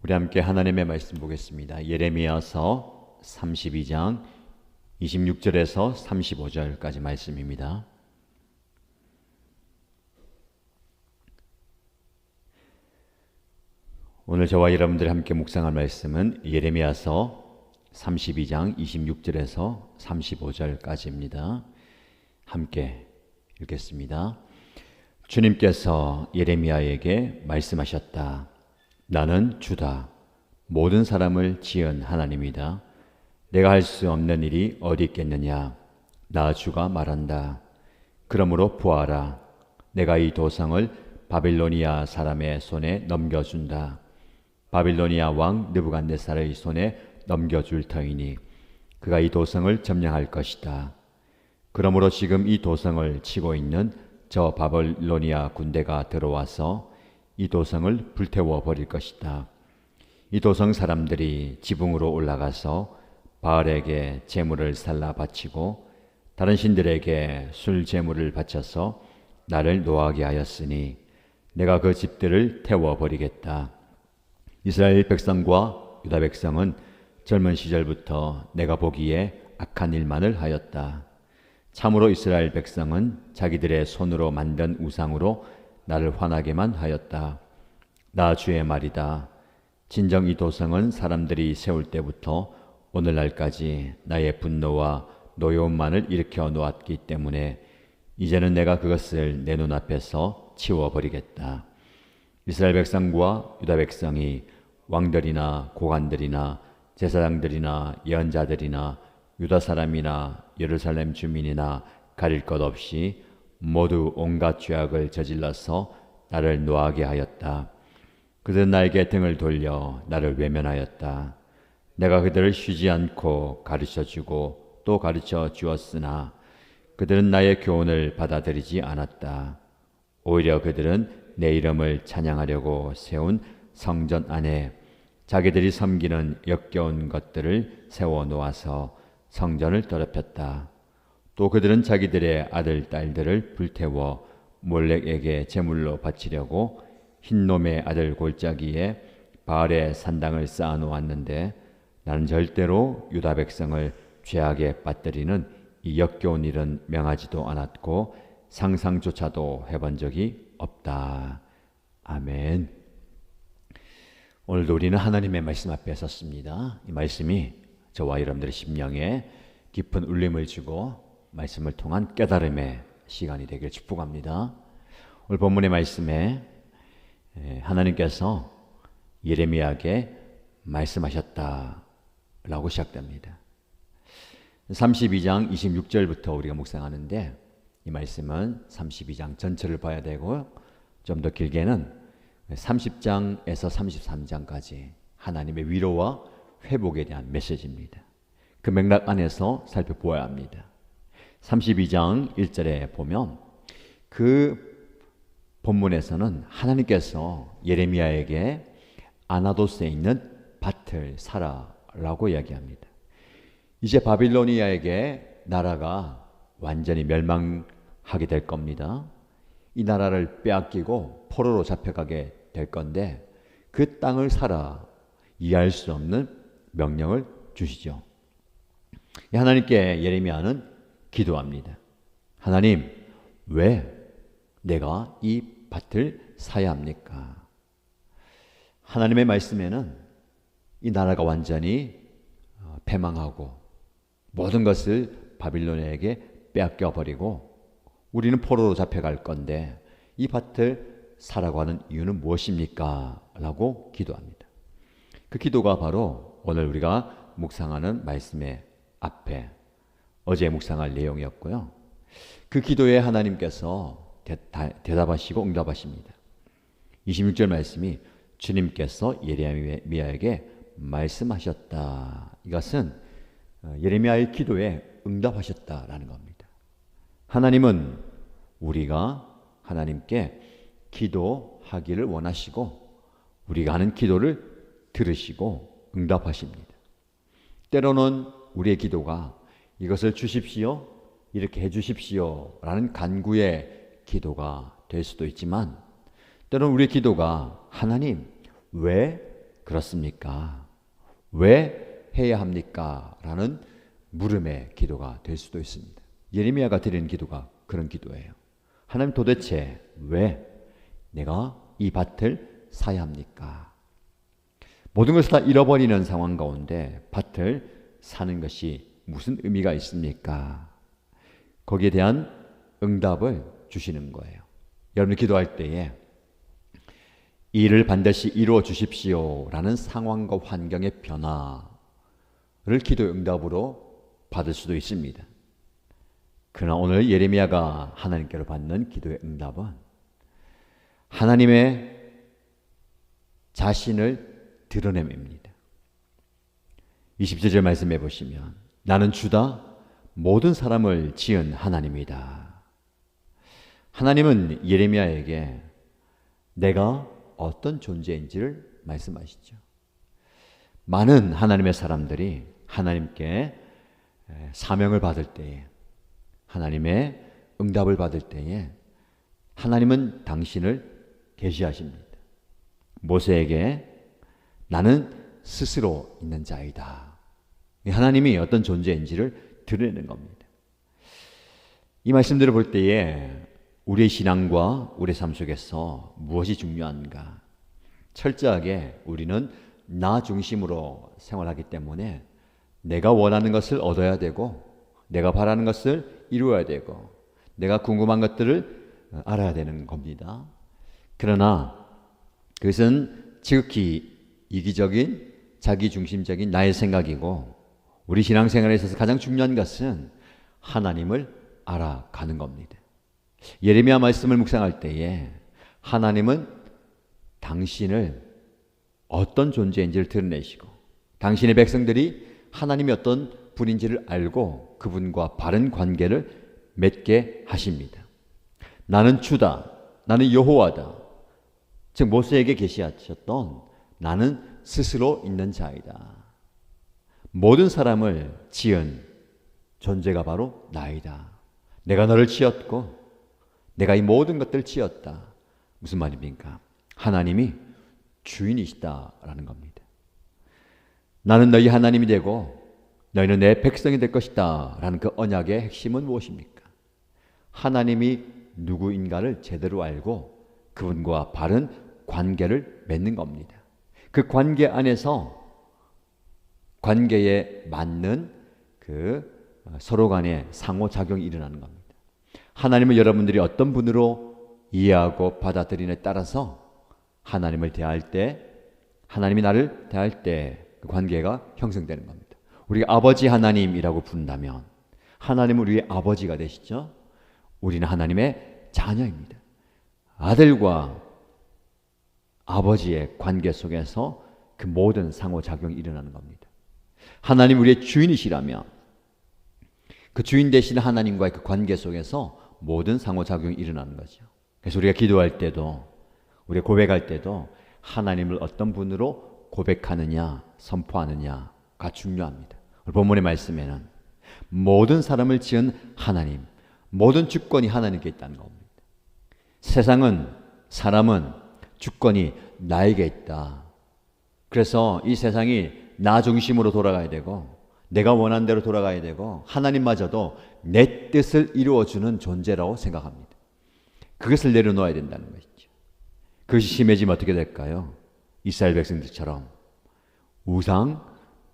우리 함께 하나님의 말씀 보겠습니다. 예레미야서 32장 26절에서 35절까지 말씀입니다. 오늘 저와 여러분들이 함께 묵상할 말씀은 예레미야서 32장 26절에서 35절까지입니다. 함께 읽겠습니다. 주님께서 예레미야에게 말씀하셨다. 나는 주다. 모든 사람을 지은 하나님이다. 내가 할 수 없는 일이 어디 있겠느냐. 나 주가 말한다. 그러므로 보아라. 내가 이 도성을 바빌로니아 사람의 손에 넘겨준다. 바빌로니아 왕 느부갓네살의 손에 넘겨줄 터이니 그가 이 도성을 점령할 것이다. 그러므로 지금 이 도성을 치고 있는 저 바빌로니아 군대가 들어와서 이 도성을 불태워 버릴 것이다. 이 도성 사람들이 지붕으로 올라가서 바알에게 제물을 살라 바치고 다른 신들에게 술 제물을 바쳐서 나를 노하게 하였으니 내가 그 집들을 태워 버리겠다. 이스라엘 백성과 유다 백성은 젊은 시절부터 내가 보기에 악한 일만을 하였다. 참으로 이스라엘 백성은 자기들의 손으로 만든 우상으로 나를 화나게만 하였다. 나 주의 말이다. 진정 이 도성은 사람들이 세울 때부터 오늘날까지 나의 분노와 노여움만을 일으켜 놓았기 때문에 이제는 내가 그것을 내 눈앞에서 치워버리겠다. 이스라엘 백성과 유다 백성이 왕들이나 고관들이나 제사장들이나 예언자들이나 유다 사람이나 예루살렘 주민이나 가릴 것 없이 모두 온갖 죄악을 저질러서 나를 노하게 하였다. 그들은 나에게 등을 돌려 나를 외면하였다. 내가 그들을 쉬지 않고 가르쳐주고 또 가르쳐 주었으나 그들은 나의 교훈을 받아들이지 않았다. 오히려 그들은 내 이름을 찬양하려고 세운 성전 안에 자기들이 섬기는 역겨운 것들을 세워놓아서 성전을 더럽혔다. 또 그들은 자기들의 아들, 딸들을 불태워 몰렉에게 제물로 바치려고 흰놈의 아들 골짜기에 바알의 산당을 쌓아놓았는데 나는 절대로 유다 백성을 죄악에 빠뜨리는 이 역겨운 일은 명하지도 않았고 상상조차도 해본 적이 없다. 아멘. 오늘도 우리는 하나님의 말씀 앞에 섰습니다. 이 말씀이 저와 여러분들의 심령에 깊은 울림을 주고 말씀을 통한 깨달음의 시간이 되길 축복합니다. 오늘 본문의 말씀에 하나님께서 예레미야에게 말씀하셨다 라고 시작됩니다. 32장 26절부터 우리가 묵상하는데 이 말씀은 32장 전체를 봐야 되고 좀 더 길게는 30장에서 33장까지 하나님의 위로와 회복에 대한 메시지입니다. 그 맥락 안에서 살펴보아야 합니다. 32장 1절에 보면 그 본문에서는 하나님께서 예레미야에게 아나도스에 있는 밭을 사라라고 이야기합니다. 이제 바빌로니아에게 나라가 완전히 멸망하게 될 겁니다. 이 나라를 빼앗기고 포로로 잡혀가게 될 건데 그 땅을 사라, 이해할 수 없는 명령을 주시죠. 하나님께 예레미야는 기도합니다. 하나님, 왜 내가 이 밭을 사야 합니까? 하나님의 말씀에는 이 나라가 완전히 패망하고 모든 것을 바빌론에게 빼앗겨 버리고 우리는 포로로 잡혀갈 건데 이 밭을 사라고 하는 이유는 무엇입니까? 라고 기도합니다. 그 기도가 바로 오늘 우리가 묵상하는 말씀의 앞에 어제 묵상할 내용이었고요. 그 기도에 하나님께서 대답하시고 응답하십니다. 26절 말씀이 주님께서 예레미야에게 말씀하셨다. 이것은 예레미야의 기도에 응답하셨다라는 겁니다. 하나님은 우리가 하나님께 기도하기를 원하시고 우리가 하는 기도를 들으시고 응답하십니다. 때로는 우리의 기도가 이것을 주십시오, 이렇게 해주십시오 라는 간구의 기도가 될 수도 있지만 때로는 우리의 기도가 하나님 왜 그렇습니까? 왜 해야 합니까? 라는 물음의 기도가 될 수도 있습니다. 예레미야가 드리는 기도가 그런 기도예요. 하나님, 도대체 왜 내가 이 밭을 사야 합니까? 모든 것을 다 잃어버리는 상황 가운데 밭을 사는 것이 무슨 의미가 있습니까? 거기에 대한 응답을 주시는 거예요. 여러분이 기도할 때에 이 일을 반드시 이루어 주십시오 라는 상황과 환경의 변화를 기도의 응답으로 받을 수도 있습니다. 그러나 오늘 예레미야가 하나님께로 받는 기도의 응답은 하나님의 자신을 드러냄입니다. 27절 말씀해 보시면 나는 주다 모든 사람을 지은 하나님이다. 하나님은 예레미야에게 내가 어떤 존재인지를 말씀하시죠. 많은 하나님의 사람들이 하나님께 사명을 받을 때에, 하나님의 응답을 받을 때에 하나님은 당신을 계시하십니다. 모세에게 나는 스스로 있는 자이다. 하나님이 어떤 존재인지를 드러내는 겁니다. 이 말씀들을 볼 때에 우리의 신앙과 우리의 삶 속에서 무엇이 중요한가? 철저하게 우리는 나 중심으로 생활하기 때문에 내가 원하는 것을 얻어야 되고, 내가 바라는 것을 이루어야 되고, 내가 궁금한 것들을 알아야 되는 겁니다. 그러나 그것은 지극히 이기적인, 자기중심적인 나의 생각이고, 우리 신앙생활에 있어서 가장 중요한 것은 하나님을 알아가는 겁니다. 예레미야 말씀을 묵상할 때에 하나님은 당신을 어떤 존재인지를 드러내시고, 당신의 백성들이 하나님이 어떤 분인지를 알고 그분과 바른 관계를 맺게 하십니다. 나는 주다, 나는 여호와다. 즉 모세에게 계시하셨던 나는 스스로 있는 자이다. 모든 사람을 지은 존재가 바로 나이다. 내가 너를 지었고 내가 이 모든 것들을 지었다. 무슨 말입니까? 하나님이 주인이시다라는 겁니다. 나는 너희 하나님이 되고 너희는 내 백성이 될 것이다 라는 그 언약의 핵심은 무엇입니까? 하나님이 누구인가를 제대로 알고 그분과 바른 관계를 맺는 겁니다. 그 관계 안에서 관계에 맞는 그 서로 간의 상호작용이 일어나는 겁니다. 하나님을 여러분들이 어떤 분으로 이해하고 받아들이느냐에 따라서 하나님을 대할 때, 하나님이 나를 대할 때 그 관계가 형성되는 겁니다. 우리가 아버지 하나님이라고 부른다면 하나님은 우리의 아버지가 되시죠. 우리는 하나님의 자녀입니다. 아들과 아버지의 관계 속에서 그 모든 상호작용이 일어나는 겁니다. 하나님 우리의 주인이시라면 그 주인 되시는 하나님과의 그 관계 속에서 모든 상호작용이 일어나는 거죠. 그래서 우리가 기도할 때도, 우리가 고백할 때도 하나님을 어떤 분으로 고백하느냐, 선포하느냐가 중요합니다. 본문의 말씀에는 모든 사람을 지은 하나님, 모든 주권이 하나님께 있다는 겁니다. 세상은, 사람은 주권이 나에게 있다. 그래서 이 세상이 나 중심으로 돌아가야 되고 내가 원하는 대로 돌아가야 되고 하나님마저도 내 뜻을 이루어주는 존재라고 생각합니다. 그것을 내려놓아야 된다는 것이죠. 그것이 심해지면 어떻게 될까요? 이스라엘 백성들처럼 우상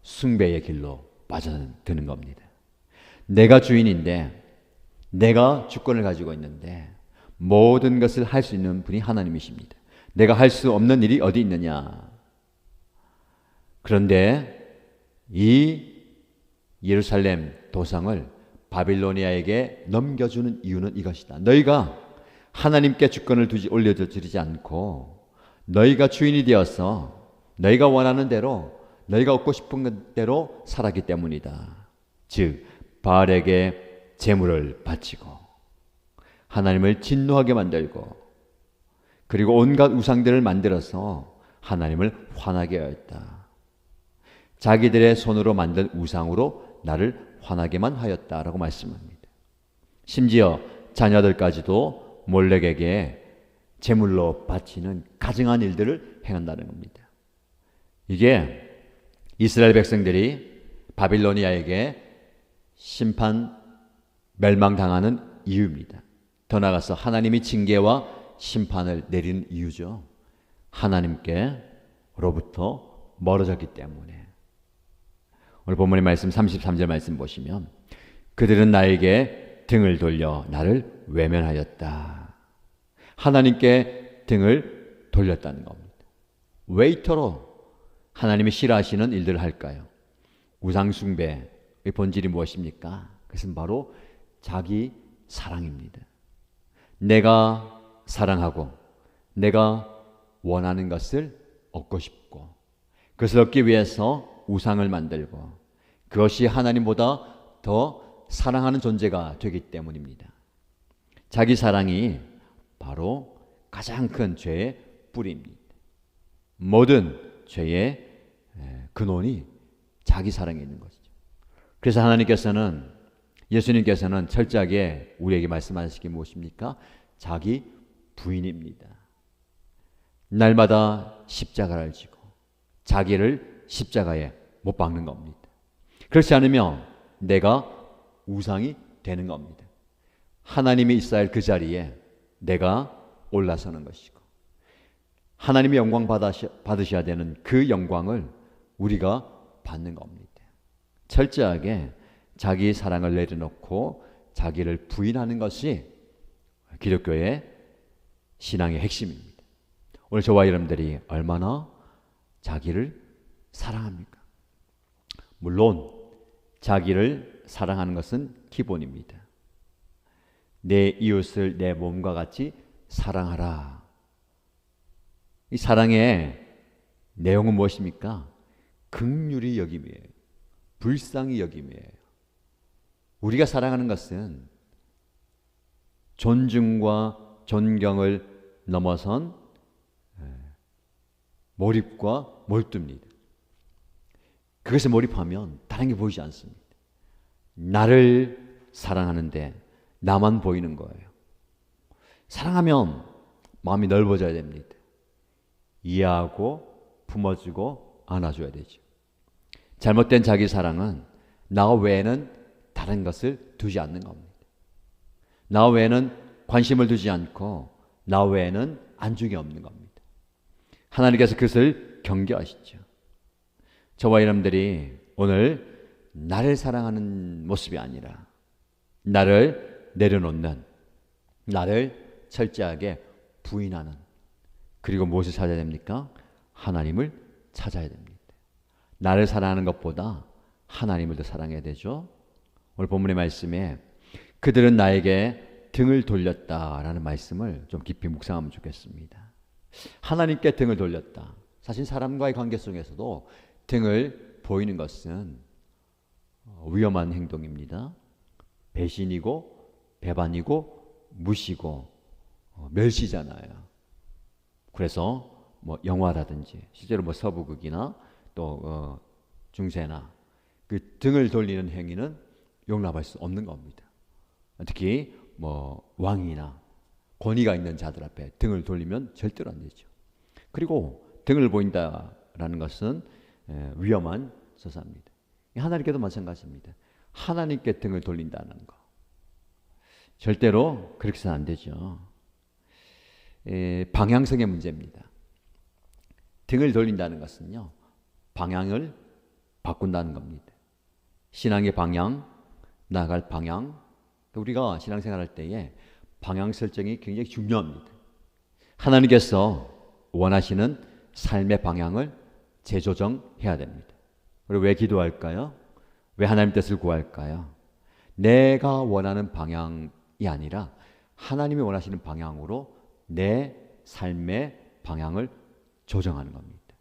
숭배의 길로 빠져드는 겁니다. 내가 주인인데, 내가 주권을 가지고 있는데 모든 것을 할 수 있는 분이 하나님이십니다. 내가 할 수 없는 일이 어디 있느냐? 그런데 이 예루살렘 도성을 바빌로니아에게 넘겨주는 이유는 이것이다. 너희가 하나님께 주권을 올려드리지 않고 너희가 주인이 되어서 너희가 원하는 대로, 너희가 얻고 싶은 대로 살았기 때문이다. 즉 바알에게 제물을 바치고 하나님을 진노하게 만들고 그리고 온갖 우상들을 만들어서 하나님을 화나게 하였다. 자기들의 손으로 만든 우상으로 나를 화나게만 하였다라고 말씀합니다. 심지어 자녀들까지도 몰렉에게 제물로 바치는 가증한 일들을 행한다는 겁니다. 이게 이스라엘 백성들이 바빌로니아에게 심판 멸망당하는 이유입니다. 더 나아가서 하나님이 징계와 심판을 내리는 이유죠. 하나님께로부터 멀어졌기 때문에. 오늘 본문의 말씀 33절 말씀 보시면 그들은 나에게 등을 돌려 나를 외면하였다. 하나님께 등을 돌렸다는 겁니다. 웨이터로 하나님이 싫어하시는 일들을 할까요? 우상숭배의 본질이 무엇입니까? 그것은 바로 자기 사랑입니다. 내가 사랑하고 내가 원하는 것을 얻고 싶고 그것을 얻기 위해서 우상을 만들고 그것이 하나님보다 더 사랑하는 존재가 되기 때문입니다. 자기 사랑이 바로 가장 큰 죄의 뿌리입니다. 모든 죄의 근원이 자기 사랑에 있는 것이죠. 그래서 하나님께서는 예수님께서는 철저하게 우리에게 말씀하시는 게 무엇입니까? 자기 부인입니다. 날마다 십자가를 지고 자기를 십자가에 못 박는 겁니다. 그렇지 않으면 내가 우상이 되는 겁니다. 하나님이 있어야 할 그 자리에 내가 올라서는 것이고 하나님의 영광 받으셔야 되는 그 영광을 우리가 받는 겁니다. 철저하게 자기 사랑을 내려놓고 자기를 부인하는 것이 기독교의 신앙의 핵심입니다. 오늘 저와 여러분들이 얼마나 자기를 사랑합니까? 물론 자기를 사랑하는 것은 기본입니다. 내 이웃을 내 몸과 같이 사랑하라. 이 사랑의 내용은 무엇입니까? 긍휼히 여김이에요. 불쌍히 여김이에요. 우리가 사랑하는 것은 존중과 존경을 넘어선 몰입과 몰두입니다. 그것에 몰입하면 다른 게 보이지 않습니다. 나를 사랑하는데 나만 보이는 거예요. 사랑하면 마음이 넓어져야 됩니다. 이해하고 품어주고 안아줘야 되죠. 잘못된 자기 사랑은 나 외에는 다른 것을 두지 않는 겁니다. 나 외에는 관심을 두지 않고 나 외에는 안중이 없는 겁니다. 하나님께서 그것을 경계하시죠. 저와 여러분들이 오늘 나를 사랑하는 모습이 아니라 나를 내려놓는, 나를 철저하게 부인하는, 그리고 무엇을 찾아야 됩니까? 하나님을 찾아야 됩니다. 나를 사랑하는 것보다 하나님을 더 사랑해야 되죠. 오늘 본문의 말씀에 그들은 나에게 등을 돌렸다라는 말씀을 좀 깊이 묵상하면 좋겠습니다. 하나님께 등을 돌렸다. 사실 사람과의 관계 속에서도 등을 보이는 것은 위험한 행동입니다. 배신이고 배반이고 무시고 멸시잖아요. 그래서 뭐 영화라든지 실제로 뭐 서부극이나 또 중세나 그 등을 돌리는 행위는 용납할 수 없는 겁니다. 특히 뭐 왕이나 권위가 있는 자들 앞에 등을 돌리면 절대로 안 되죠. 그리고 등을 보인다라는 것은 위험한 서사입니다. 하나님께도 마찬가지입니다. 하나님께 등을 돌린다는 거 절대로 그렇게 해서는 안 되죠. 방향성의 문제입니다. 등을 돌린다는 것은요, 방향을 바꾼다는 겁니다. 신앙의 방향, 나아갈 방향. 우리가 신앙생활할 때에 방향 설정이 굉장히 중요합니다. 하나님께서 원하시는 삶의 방향을 재조정해야 됩니다. 그리고 왜 기도할까요? 왜 하나님 뜻을 구할까요? 내가 원하는 방향이 아니라 하나님이 원하시는 방향으로 내 삶의 방향을 조정하는 겁니다.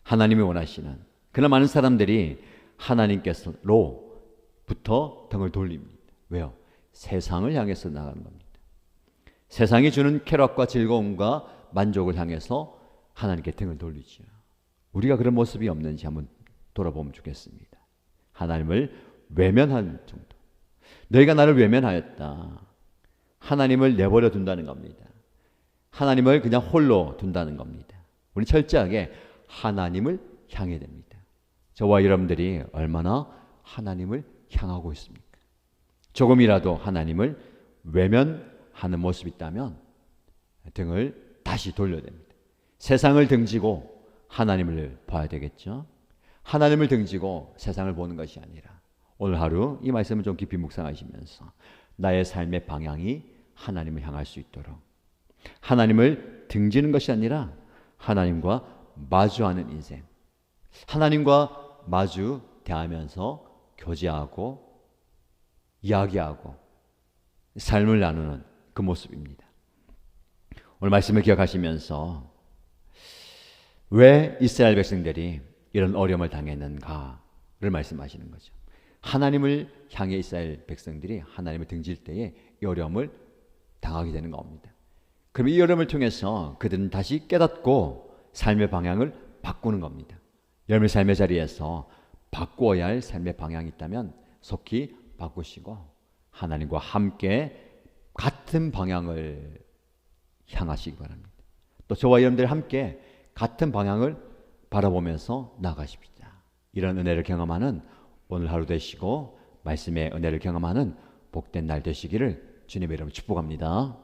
하나님이 원하시는. 그러나 많은 사람들이 하나님께서로부터 등을 돌립니다. 왜요? 세상을 향해서 나가는 겁니다. 세상이 주는 쾌락과 즐거움과 만족을 향해서 하나님께 등을 돌리죠. 우리가 그런 모습이 없는지 한번 돌아보면 좋겠습니다. 하나님을 외면한 정도. 너희가 나를 외면하였다. 하나님을 내버려 둔다는 겁니다. 하나님을 그냥 홀로 둔다는 겁니다. 우리 철저하게 하나님을 향해야 됩니다. 저와 여러분들이 얼마나 하나님을 향하고 있습니까? 조금이라도 하나님을 외면하는 모습이 있다면 등을 다시 돌려야 됩니다. 세상을 등지고 하나님을 봐야 되겠죠. 하나님을 등지고 세상을 보는 것이 아니라 오늘 하루 이 말씀을 좀 깊이 묵상하시면서 나의 삶의 방향이 하나님을 향할 수 있도록 하나님을 등지는 것이 아니라 하나님과 마주하는 인생, 하나님과 마주 대하면서 교제하고 이야기하고 삶을 나누는 그 모습입니다. 오늘 말씀을 기억하시면서 왜 이스라엘 백성들이 이런 어려움을 당했는가를 말씀하시는 거죠. 하나님을 향해 이스라엘 백성들이 하나님을 등질 때에 이 어려움을 당하게 되는 겁니다. 그럼 이 어려움을 통해서 그들은 다시 깨닫고 삶의 방향을 바꾸는 겁니다. 여러분의 삶의 자리에서 바꾸어야 할 삶의 방향이 있다면 속히 바꾸시고 하나님과 함께 같은 방향을 향하시기 바랍니다. 또 저와 여러분들 함께 같은 방향을 바라보면서 나가십시다. 이런 은혜를 경험하는 오늘 하루 되시고 말씀의 은혜를 경험하는 복된 날 되시기를 주님의 이름으로 축복합니다.